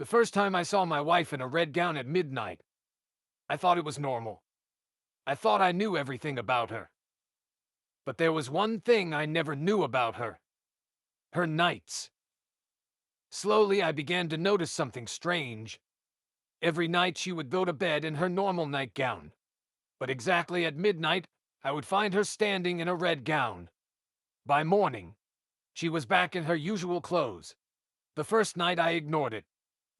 The first time I saw my wife in a red gown at midnight, I thought it was normal. I thought I knew everything about her. But there was one thing I never knew about her. Her nights. Slowly, I began to notice something strange. Every night she would go to bed in her normal nightgown. But exactly at midnight, I would find her standing in a red gown. By morning, she was back in her usual clothes. The first night I ignored it.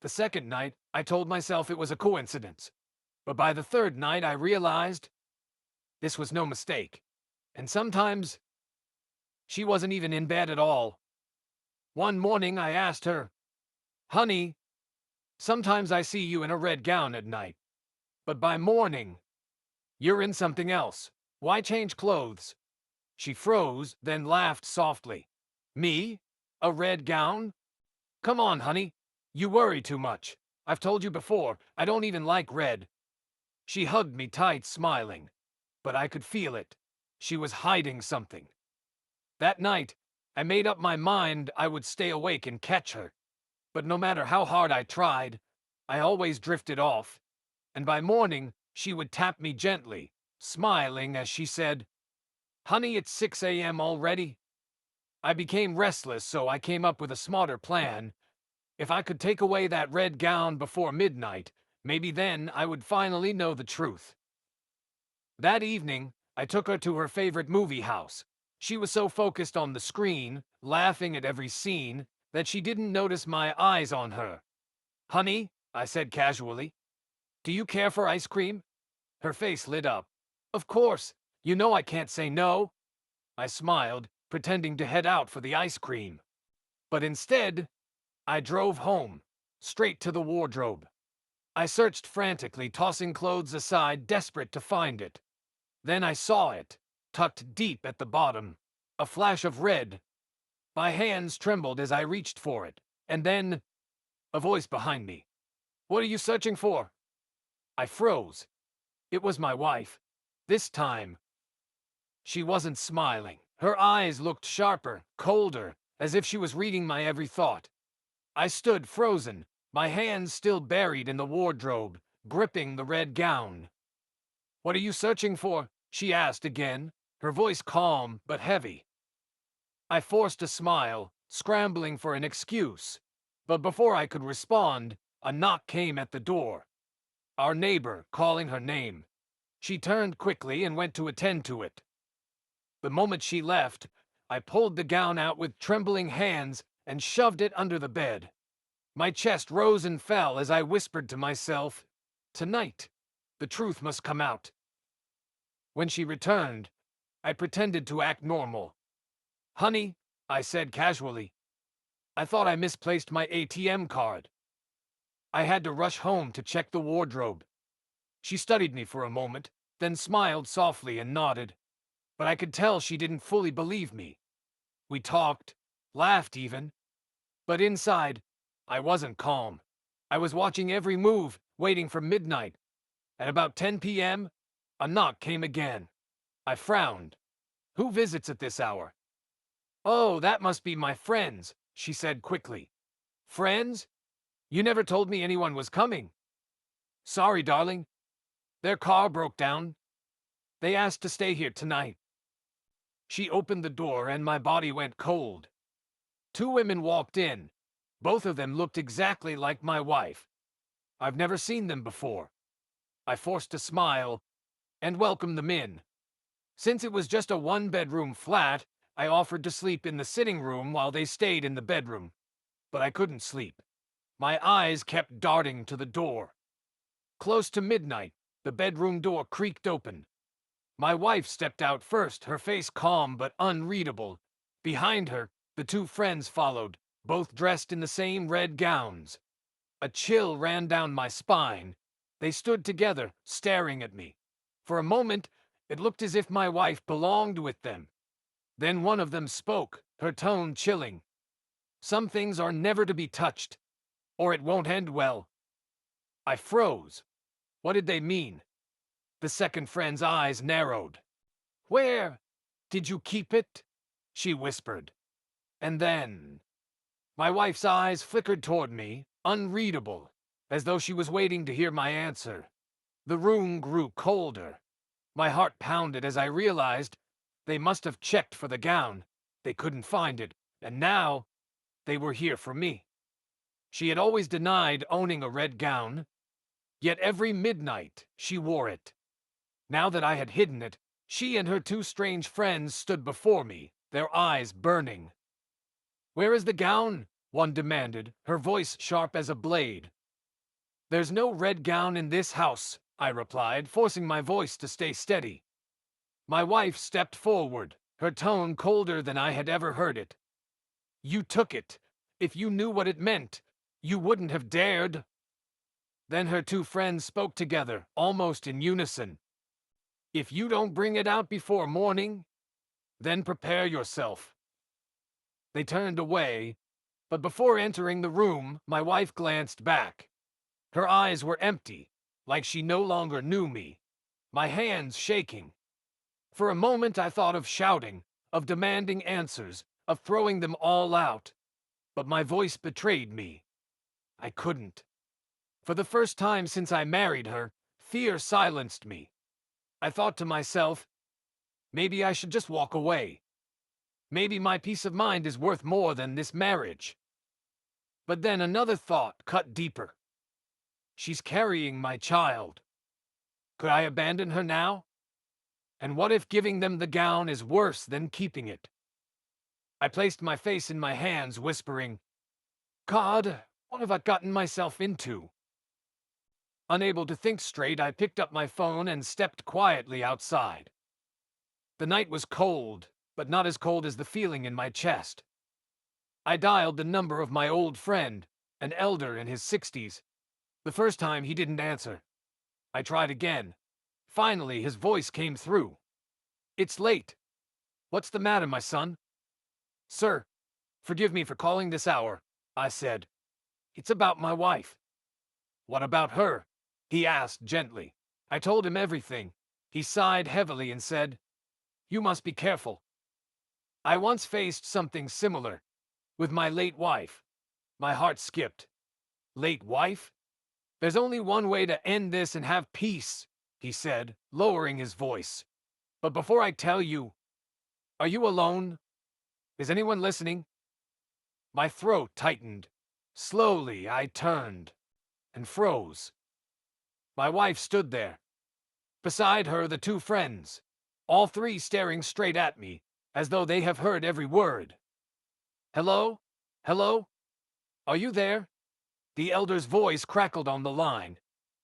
The second night, I told myself it was a coincidence. But by the third night, I realized this was no mistake. And sometimes, she wasn't even in bed at all. One morning, I asked her, "Honey, sometimes I see you in a red gown at night. But by morning, you're in something else. Why change clothes?" She froze, then laughed softly. "Me? A red gown? Come on, honey. You worry too much. I've told you before, I don't even like red." She hugged me tight, smiling. But I could feel it. She was hiding something. That night, I made up my mind I would stay awake and catch her. But no matter how hard I tried, I always drifted off. And by morning, she would tap me gently, smiling as she said, "Honey, it's 6 a.m. already." I became restless, so I came up with a smarter plan. If I could take away that red gown before midnight, maybe then I would finally know the truth. That evening, I took her to her favorite movie house. She was so focused on the screen, laughing at every scene, that she didn't notice my eyes on her. "Honey," I said casually, "do you care for ice cream?" Her face lit up. "Of course. You know I can't say no." I smiled, pretending to head out for the ice cream. But instead, I drove home, straight to the wardrobe. I searched frantically, tossing clothes aside, desperate to find it. Then I saw it, tucked deep at the bottom. A flash of red. My hands trembled as I reached for it. And then, a voice behind me. "What are you searching for?" I froze. It was my wife. This time, she wasn't smiling. Her eyes looked sharper, colder, as if she was reading my every thought. I stood frozen, my hands still buried in the wardrobe, gripping the red gown. "What are you searching for?" she asked again, her voice calm but heavy. I forced a smile, scrambling for an excuse. But before I could respond, a knock came at the door. Our neighbor, calling her name. She turned quickly and went to attend to it. The moment she left, I pulled the gown out with trembling hands and shoved it under the bed. My chest rose and fell as I whispered to myself, "Tonight, the truth must come out." When she returned, I pretended to act normal. "Honey," I said casually, "I thought I misplaced my ATM card." I had to rush home to check the wardrobe. She studied me for a moment, then smiled softly and nodded. But I could tell she didn't fully believe me. We talked, laughed even. But inside, I wasn't calm. I was watching every move, waiting for midnight. At about 10 p.m., a knock came again. I frowned. "Who visits at this hour?" "Oh, that must be my friends," she said quickly. "Friends? You never told me anyone was coming." "Sorry, darling. Their car broke down. They asked to stay here tonight." She opened the door and my body went cold. Two women walked in. Both of them looked exactly like my wife. I've never seen them before. I forced a smile and welcomed them in. Since it was just a one-bedroom flat, I offered to sleep in the sitting room while they stayed in the bedroom. But I couldn't sleep. My eyes kept darting to the door. Close to midnight, the bedroom door creaked open. My wife stepped out first, her face calm but unreadable. Behind her, the two friends followed, both dressed in the same red gowns. A chill ran down my spine. They stood together, staring at me. For a moment, it looked as if my wife belonged with them. Then one of them spoke, her tone chilling. "Some things are never to be touched, or it won't end well." I froze. What did they mean? The second friend's eyes narrowed. "Where did you keep it?" she whispered. And then my wife's eyes flickered toward me, unreadable, as though she was waiting to hear my answer. The room grew colder. My heart pounded as I realized they must have checked for the gown. They couldn't find it, and now they were here for me. She had always denied owning a red gown, yet every midnight she wore it. Now that I had hidden it, she and her two strange friends stood before me, their eyes burning. "Where is the gown?" one demanded, her voice sharp as a blade. "There's no red gown in this house," I replied, forcing my voice to stay steady. My wife stepped forward, her tone colder than I had ever heard it. "You took it. If you knew what it meant, you wouldn't have dared." Then her two friends spoke together, almost in unison. "If you don't bring it out before morning, then prepare yourself." They turned away, but before entering the room, my wife glanced back. Her eyes were empty, like she no longer knew me, my hands shaking. For a moment I thought of shouting, of demanding answers, of throwing them all out, but my voice betrayed me. I couldn't. For the first time since I married her, fear silenced me. I thought to myself, maybe I should just walk away. Maybe my peace of mind is worth more than this marriage. But then another thought cut deeper. She's carrying my child. Could I abandon her now? And what if giving them the gown is worse than keeping it? I placed my face in my hands, whispering, "God, what have I gotten myself into?" Unable to think straight, I picked up my phone and stepped quietly outside. The night was cold, but not as cold as the feeling in my chest. I dialed the number of my old friend, an elder in his 60s. The first time he didn't answer. I tried again. Finally, his voice came through. "It's late. What's the matter, my son?" "Sir, forgive me for calling this hour," I said. "It's about my wife." "What about her?" he asked gently. I told him everything. He sighed heavily and said, "You must be careful. I once faced something similar with my late wife." My heart skipped. "Late wife? There's only one way to end this and have peace," he said, lowering his voice. "But before I tell you, are you alone? Is anyone listening?" My throat tightened. Slowly, I turned and froze. My wife stood there. Beside her, the two friends, all three staring straight at me, as though they have heard every word. "Hello? Hello? Are you there?" The elder's voice crackled on the line,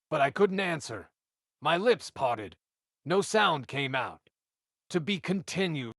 but I couldn't answer. My lips parted. No sound came out. "To be continued."